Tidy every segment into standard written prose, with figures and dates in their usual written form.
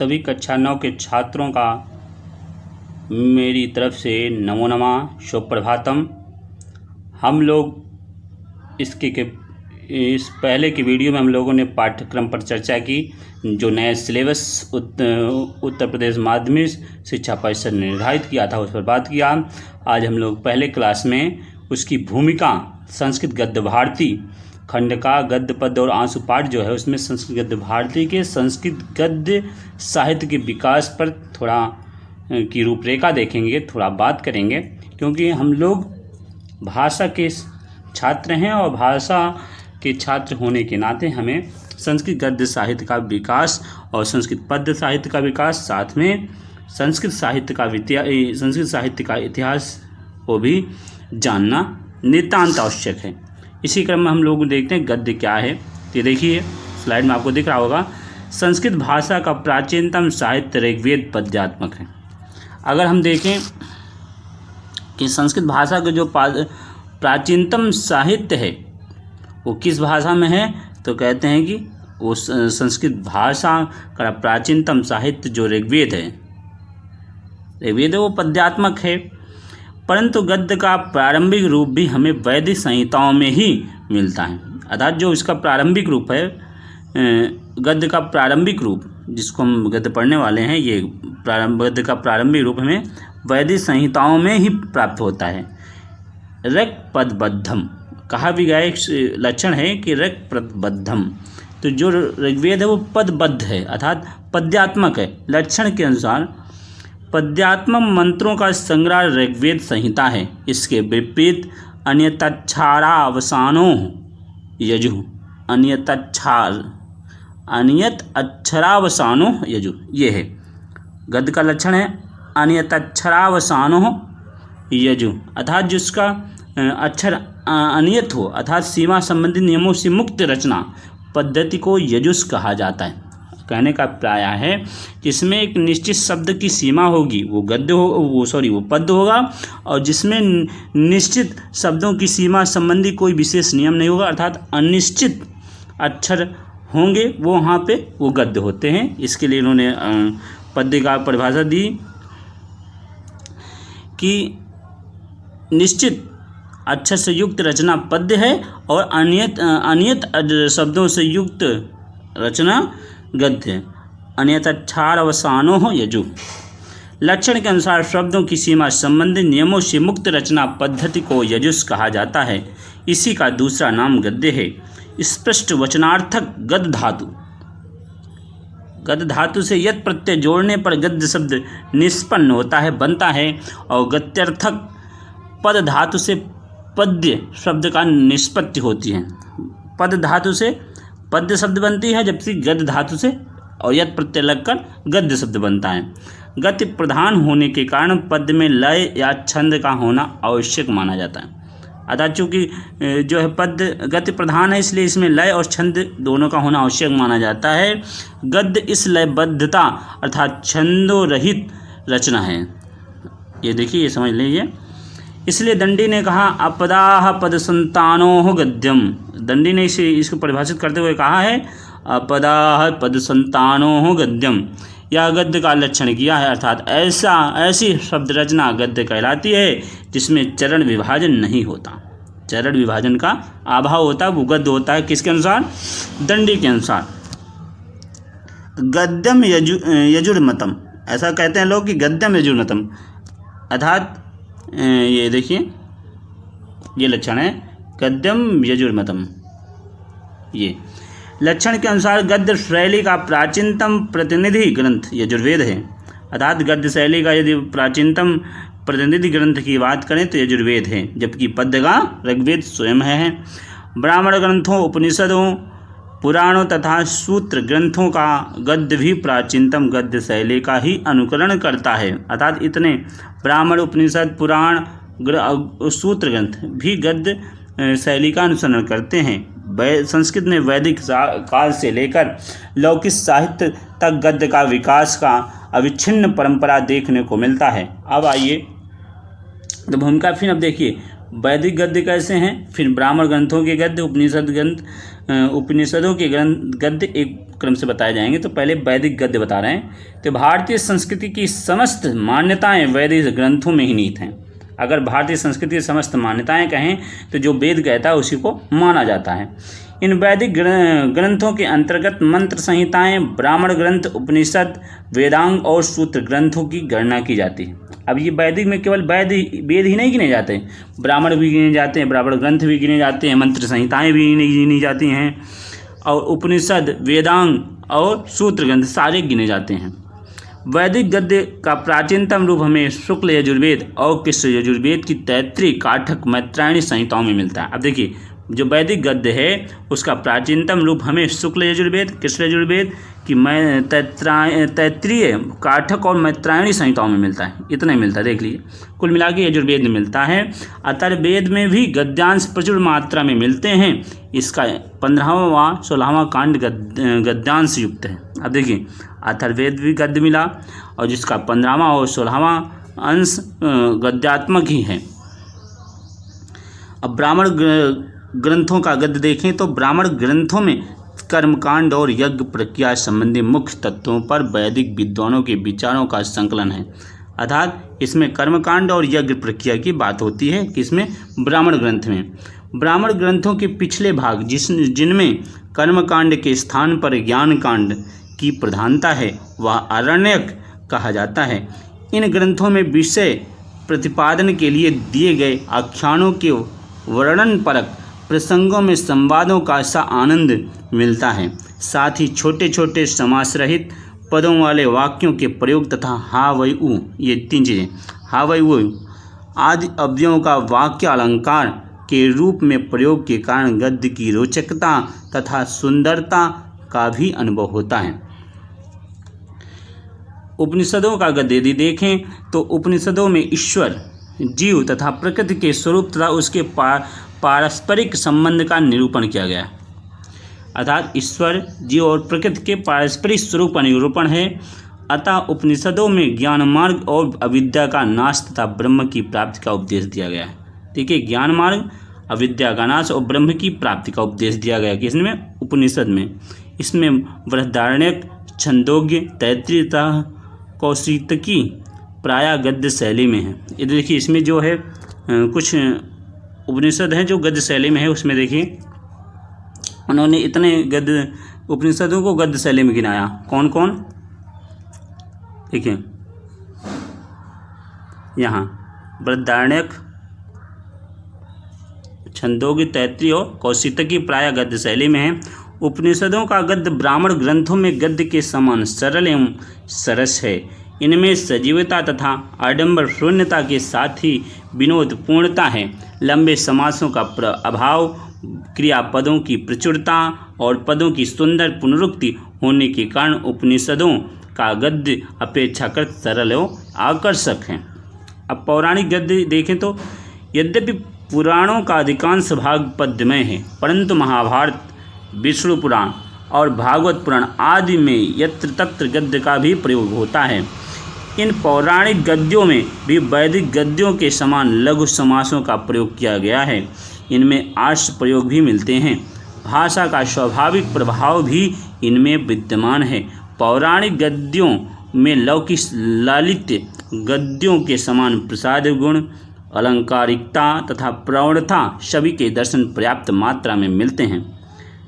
सभी कक्षा 9 के छात्रों का मेरी तरफ से नमो नमः, शुभ प्रभातम। हम लोग इस पहले की वीडियो में हम लोगों ने पाठ्यक्रम पर चर्चा की, जो नया सिलेबस उत्तर प्रदेश माध्यमिक शिक्षा परिषद ने निर्धारित किया था, उस पर बात किया। आज हम लोग पहले क्लास में उसकी भूमिका, संस्कृत गद्य भारती खंड का गद्य पद्य और आंसू पाठ जो है, उसमें संस्कृत गद्य भारती के संस्कृत गद्य साहित्य के विकास पर थोड़ा की रूपरेखा देखेंगे, थोड़ा बात करेंगे, क्योंकि हम लोग भाषा के छात्र हैं और भाषा के छात्र होने के नाते हमें संस्कृत गद्य साहित्य का विकास और संस्कृत पद्य साहित्य का विकास, साथ में संस्कृत साहित्य का इतिहास को भी जानना नितांत आवश्यक है। इसी क्रम में हम लोग देखते हैं गद्य क्या है। ये देखिए स्लाइड में आपको दिख रहा होगा, संस्कृत भाषा का प्राचीनतम साहित्य ऋग्वेद पद्यात्मक है। अगर हम देखें कि संस्कृत भाषा का जो प्राचीनतम साहित्य है वो किस भाषा में है, तो कहते हैं कि वो संस्कृत भाषा का प्राचीनतम साहित्य जो ऋग्वेद है वो पद्यात्मक है। परंतु गद्य का प्रारंभिक रूप भी हमें वैदिक संहिताओं में ही मिलता है। अर्थात जो इसका प्रारंभिक रूप है, गद्य का प्रारंभिक रूप जिसको हम गद्य पढ़ने वाले हैं, ये गद्य का प्रारंभिक रूप हमें वैदिक संहिताओं में ही प्राप्त होता है। ऋक् पदबद्धम कहा भी गया, एक लक्षण है कि ऋक् पदबद्धम, तो जो ऋग्वेद है वो पदबद्ध है, अर्थात पद्यात्मक है। लक्षण के अनुसार पद्यात्मक मंत्रों का संग्रह ऋग्वेद संहिता है। इसके विपरीत अन्यतच्छारावसानों यजु, अनियत अक्षरावसानों यजु, ये है गद्य का लक्षण है। अनियतच्छरावसानों यजु, अर्थात जिसका अक्षर अनियत हो, अर्थात सीमा संबंधी नियमों से मुक्त रचना पद्धति को यजुस कहा जाता है। कहने का प्राय है जिसमें एक निश्चित शब्द की सीमा होगी वो गद्य वो पद्य होगा, और जिसमें निश्चित शब्दों की सीमा संबंधी कोई विशेष नियम नहीं होगा, अर्थात अनिश्चित अक्षर होंगे वो वहाँ पे वो गद्य होते हैं। इसके लिए इन्होंने पद्य का परिभाषा दी कि निश्चित अक्षर से युक्त रचना पद्य है और अनियत शब्दों से युक्त रचना गद्य है। अन्यतच्छारावसानों यजु, लक्षण के अनुसार शब्दों की सीमा संबंधी नियमों से मुक्त रचना पद्धति को यजुस कहा जाता है। इसी का दूसरा नाम गद्य है। स्पष्ट वचनार्थक गद्य धातु से यत् प्रत्यय जोड़ने पर गद्य शब्द निष्पन्न होता है, बनता है, और गत्यर्थक पद धातु से पद्य शब्द का निष्पत्ति होती है। पद धातु से पद्य शब्द बनती है, जबकि गद्य धातु से और यत् प्रत्यय लगकर गद्य शब्द बनता है। गति प्रधान होने के कारण पद्य में लय या छंद का होना आवश्यक माना जाता है। अर्थात चूँकि जो है पद्य गति प्रधान है, इसलिए इसमें लय और छंद दोनों का होना आवश्यक माना जाता है। गद्य इस लयबद्धता अर्थात छंदोरहित रचना है। ये देखिए, ये समझ लीजिए। इसलिए दंडी ने कहा अपदाह पद संतानो गद्यम। दंडी ने इसको परिभाषित करते हुए कहा है अपदाह पद संतानो गद्यम, यह गद्य का लक्षण किया है। अर्थात ऐसी शब्द रचना गद्य कहलाती है जिसमें चरण विभाजन नहीं होता, चरण विभाजन का अभाव होता है, वो गद्य होता है। किसके अनुसार? दंडी के अनुसार। गद्यम यजुर्मतम, ऐसा कहते हैं लोग कि गद्यम यजुर्मतम, अर्थात ये देखिए ये लक्षण है गद्यम यजुर्मतम। ये लक्षण के अनुसार गद्य शैली का प्राचीनतम प्रतिनिधि ग्रंथ यजुर्वेद है। अर्थात गद्य शैली का यदि प्राचीनतम प्रतिनिधि ग्रंथ की बात करें तो यजुर्वेद है, जबकि पद्य का ऋग्वेद स्वयं है। ब्राह्मण ग्रंथों, उपनिषदों, पुराणों तथा सूत्र ग्रंथों का गद्य भी प्राचीनतम गद्य शैली का ही अनुकरण करता है। अर्थात इतने ब्राह्मण, उपनिषद, पुराण, सूत्र ग्रंथ भी गद्य शैली का अनुसरण करते हैं। संस्कृत में वैदिक काल से लेकर लौकिक साहित्य तक गद्य का विकास का अविच्छिन्न परंपरा देखने को मिलता है। अब आइए तो भूमिका फिर अब देखिए वैदिक गद्य कैसे हैं, फिर ब्राह्मण ग्रंथों के गद्य, उपनिषदों के गद्य एक क्रम से बताए जाएंगे। तो पहले वैदिक गद्य बता रहे हैं। तो भारतीय संस्कृति की समस्त मान्यताएं वैदिक ग्रंथों में ही निहित हैं। अगर भारतीय संस्कृति की समस्त मान्यताएं कहें तो जो वेद कहता है उसी को माना जाता है। इन वैदिक ग्रंथों के अंतर्गत मंत्र संहिताएं, ब्राह्मण ग्रंथ, उपनिषद, वेदांग और सूत्र ग्रंथों की गणना की जाती है। अब ये वैदिक में केवल वेद ही नहीं गिने जाते, ब्राह्मण भी गिने जाते हैं, ब्राह्मण ग्रंथ भी गिने जाते हैं, मंत्र संहिताएं भी गिनी जाती हैं, और उपनिषद, वेदांग और सूत्र ग्रंथ सारे गिने जाते हैं। वैदिक गद्य का प्राचीनतम रूप हमें शुक्ल यजुर्वेद और कृष्ण यजुर्वेद की तैत्तिरीय, काठक, मैत्रायणी संहिताओं में मिलता है। अब देखिए, जो वैदिक गद्य है उसका प्राचीनतम रूप हमें शुक्ल यजुर्वेद, कृष्ण यजुर्वेद की तैत्तिरीय, काठक और मैत्रायणी संहिताओं में मिलता है। इतना ही मिलता है, देख लीजिए। कुल मिला के यजुर्वेद में मिलता है। अथर्ववेद में भी गद्यांश प्रचुर मात्रा में मिलते हैं। इसका 15वां 16वां कांड गद्यांश युक्त है। अब देखिए, अथर्ववेद भी गद्य मिला और जिसका 15वां और 16वां अंश गद्यात्मक ही है। अब ब्राह्मण ग्रंथों का गद्य देखें तो ब्राह्मण ग्रंथों में कर्मकांड और यज्ञ प्रक्रिया संबंधी मुख्य तत्वों पर वैदिक विद्वानों के विचारों का संकलन है। अर्थात इसमें कर्मकांड और यज्ञ प्रक्रिया की बात होती है, किसमें, ब्राह्मण ग्रंथ में। ब्राह्मण ग्रंथों के पिछले भाग जिनमें कर्मकांड के स्थान पर ज्ञान कांड की प्रधानता है वह आरण्यक कहा जाता है। इन ग्रंथों में विषय प्रतिपादन के लिए दिए गए आख्यानों के वर्णन परक प्रसंगों में संवादों का सा आनंद मिलता है। साथ ही छोटे छोटे समास रहित पदों वाले वाक्यों के प्रयोग तथा हा वै उ, ये 3 चीज़ें, हा वै उ आदि अवयवों का वाक्य अलंकार के रूप में प्रयोग के कारण गद्य की रोचकता तथा सुंदरता का भी अनुभव होता है। उपनिषदों का गद्य यदि देखें तो उपनिषदों में ईश्वर, जीव तथा प्रकृति के स्वरूप तथा उसके पारस्परिक संबंध का निरूपण किया गया है। अर्थात ईश्वर, जीव और प्रकृति के पारस्परिक स्वरूप का निरूपण है। अतः उपनिषदों में ज्ञान मार्ग और अविद्या का नाश तथा ब्रह्म की प्राप्ति का उपदेश दिया गया है। देखिए, ज्ञान मार्ग, अविद्या का नाश और ब्रह्म की प्राप्ति का उपदेश दिया गया है किसमें, उपनिषद में। इसमें बृहदारण्यक, छंदोग्य, तैत्तिरीय तथा कौशितकी प्रायः गद्य शैली में है। ये देखिए, इसमें जो है कुछ उपनिषद हैं जो गद्य शैली में है। उसमें देखिए उन्होंने इतने गद्य उपनिषदों को गद्य शैली में गिनाया। कौन कौन, देखिए यहाँ बृहदारण्यक, छंदोग्य, तैत्तिरीय और कौशितकी प्रायः गद्य शैली में है। उपनिषदों का गद्य ब्राह्मण ग्रंथों में गद्य के समान सरल एवं सरस है। इनमें सजीवता तथा आडंबर शून्यता के साथ ही विनोद पूर्णता है। लंबे समासों का अभाव, क्रियापदों की प्रचुरता और पदों की सुंदर पुनरुक्ति होने के कारण उपनिषदों का गद्य अपेक्षाकृत सरल एवं आकर्षक है। अब पौराणिक गद्य देखें तो यद्यपि पुराणों का अधिकांश भाग पद्यमय है, परंतु महाभारत, विष्णु पुराण और भागवत पुराण आदि में यत्र तत्र गद्य का भी प्रयोग होता है। इन पौराणिक गद्यों में भी वैदिक गद्यों के समान लघु समासों का प्रयोग किया गया है। इनमें आर्ष प्रयोग भी मिलते हैं। भाषा का स्वाभाविक प्रभाव भी इनमें विद्यमान है। पौराणिक गद्यों में लौकिक लालित्य गद्यों के समान प्रसाद गुण, अलंकारिकता तथा प्रौढ़ता सभी के दर्शन पर्याप्त मात्रा में मिलते हैं।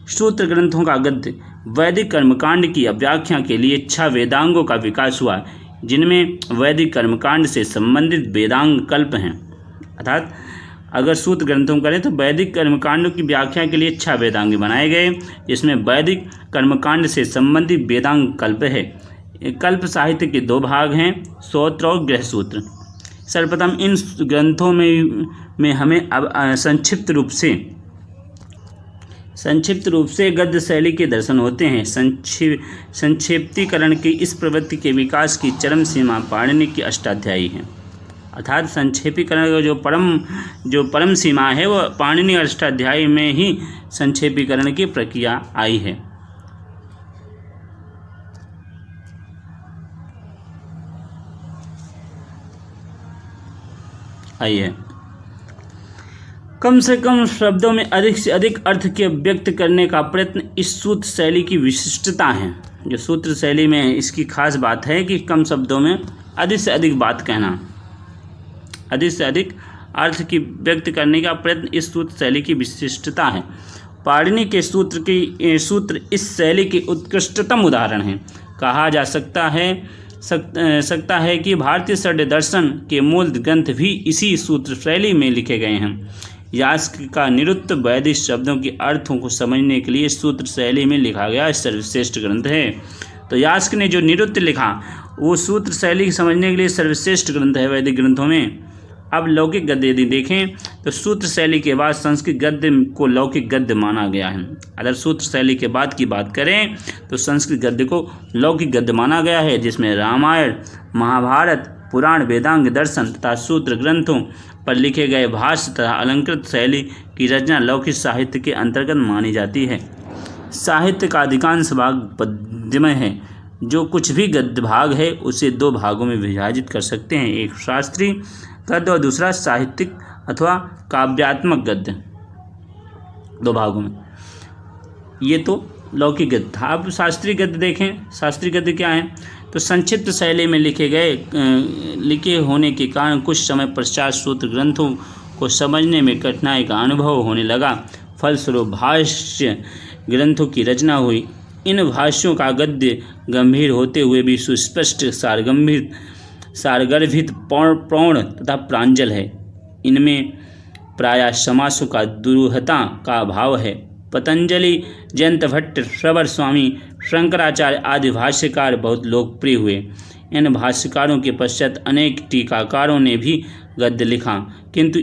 सूत्र ग्रंथों का गद्य वैदिक कर्मकांड की व्याख्या के लिए 6 वेदांगों का विकास हुआ, जिनमें वैदिक कर्मकांड से संबंधित वेदांग कल्प हैं। अर्थात अगर सूत्र ग्रंथों करें तो वैदिक कर्मकांड की व्याख्या के लिए 6 वेदांग बनाए गए, जिसमें वैदिक कर्मकांड से संबंधित वेदांग कल्प है। कल्प साहित्य के 2 भाग हैं, स्तोत्र और गृहसूत्र। सर्वप्रथम इन ग्रंथों में हमें अब संक्षिप्त रूप से गद्य शैली के दर्शन होते हैं। संक्षिप्तीकरण की इस प्रवृत्ति के विकास की चरम सीमा पाणिनि की अष्टाध्यायी है। अर्थात संक्षेपीकरण का जो परम सीमा है वो पाणिनि अष्टाध्यायी में ही संक्षेपीकरण की प्रक्रिया आई है। कम से कम शब्दों में अधिक से अधिक अर्थ के व्यक्त करने का प्रयत्न इस सूत्र शैली की विशिष्टता है। जो सूत्र शैली में इसकी खास बात है कि कम शब्दों में अधिक से अधिक बात कहना, अधिक से अधिक अर्थ की व्यक्त करने का प्रयत्न इस सूत्र शैली की विशिष्टता है। पाणिनि के सूत्र इस शैली के उत्कृष्टतम उदाहरण हैं। कहा जा सकता है कि भारतीय षड् दर्शन के मूल ग्रंथ भी इसी सूत्र शैली में लिखे गए हैं। यास्क का निरुक्त वैदिक शब्दों के अर्थों को समझने के लिए सूत्र शैली में लिखा गया सर्वश्रेष्ठ ग्रंथ है। तो यास्क ने जो निरुक्त लिखा वो सूत्र शैली समझने के लिए सर्वश्रेष्ठ ग्रंथ है वैदिक ग्रंथों में। अब लौकिक गद्य यदि देखें तो सूत्र शैली के बाद संस्कृत गद्य को लौकिक गद्य माना गया है। अगर सूत्र शैली के बाद की बात करें तो संस्कृत गद्य को लौकिक गद्य माना गया है, जिसमें रामायण, महाभारत, पुराण, वेदांग, दर्शन तथा सूत्र ग्रंथों पर लिखे गए भाष्य तथा अलंकृत शैली की रचना लौकिक साहित्य के अंतर्गत मानी जाती है। साहित्य का अधिकांश भाग पद्यमय है। जो कुछ भी गद्य भाग है उसे दो भागों में विभाजित कर सकते हैं, एक शास्त्रीय गद्य और दूसरा साहित्यिक अथवा काव्यात्मक गद्य, दो भागों में। ये तो लौकिक गद्य था। अब शास्त्रीय गद्य देखें। शास्त्रीय गद्य क्या है? तो संक्षिप्त शैली में लिखे होने के कारण कुछ समय पश्चात सूत्र ग्रंथों को समझने में कठिनाई का अनुभव होने लगा। फलस्वरूप भाष्य ग्रंथों की रचना हुई। इन भाष्यों का गद्य गंभीर होते हुए भी सुस्पष्ट, सारगर्भित, प्रौढ़ तथा प्रांजल है। इनमें प्रायः समासों का दुरूहता का भाव है। पतंजलि, जयंत भट्ट, श्रवण स्वामी, शंकराचार्य आदि भाष्यकार बहुत लोकप्रिय हुए। इन भाष्यकारों के पश्चात अनेक टीकाकारों ने भी गद्य लिखा, किंतु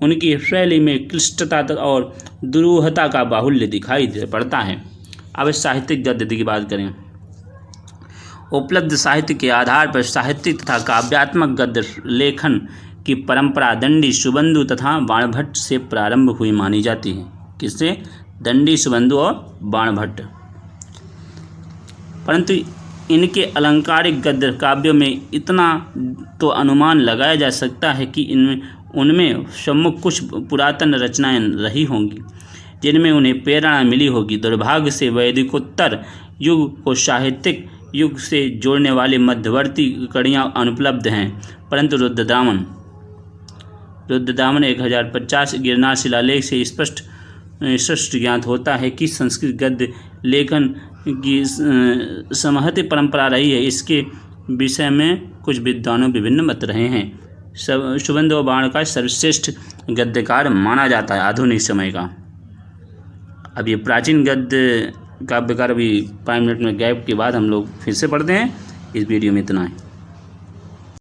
उनकी शैली में क्लिष्टता और दुरूहता का बाहुल्य दिखाई पड़ता है। अब साहित्यिक गद्य की बात करें। उपलब्ध साहित्य के आधार पर साहित्यिक तथा काव्यात्मक गद्य लेखन की परंपरा दंडी, सुबंधु तथा बाणभट्ट से प्रारंभ हुई मानी जाती है। किससे? दंडी, सुबंधु और बाणभट्ट। परंतु इनके अलंकारिक गद्य काव्यों में इतना तो अनुमान लगाया जा सकता है कि उनमें सम्मुख कुछ पुरातन रचनाएं रही होंगी जिनमें उन्हें प्रेरणा मिली होगी। दुर्भाग्य से वैदिकोत्तर युग को साहित्यिक युग से जोड़ने वाले मध्यवर्ती कड़ियाँ अनुपलब्ध हैं। परंतु रुद्रदामन 1050 गिरनार शिलालेख से स्पष्ट ज्ञात होता है कि संस्कृत गद्य लेखन की समहत परंपरा रही है। इसके विषय में कुछ विद्वानों विभिन्न मत रहे हैं। सुबंधु और बाण का सर्वश्रेष्ठ गद्यकार माना जाता है आधुनिक समय का। अब ये प्राचीन गद्य काव्यकार अभी 5 मिनट में गैप के बाद हम लोग फिर से पढ़ते हैं। इस वीडियो में इतना है।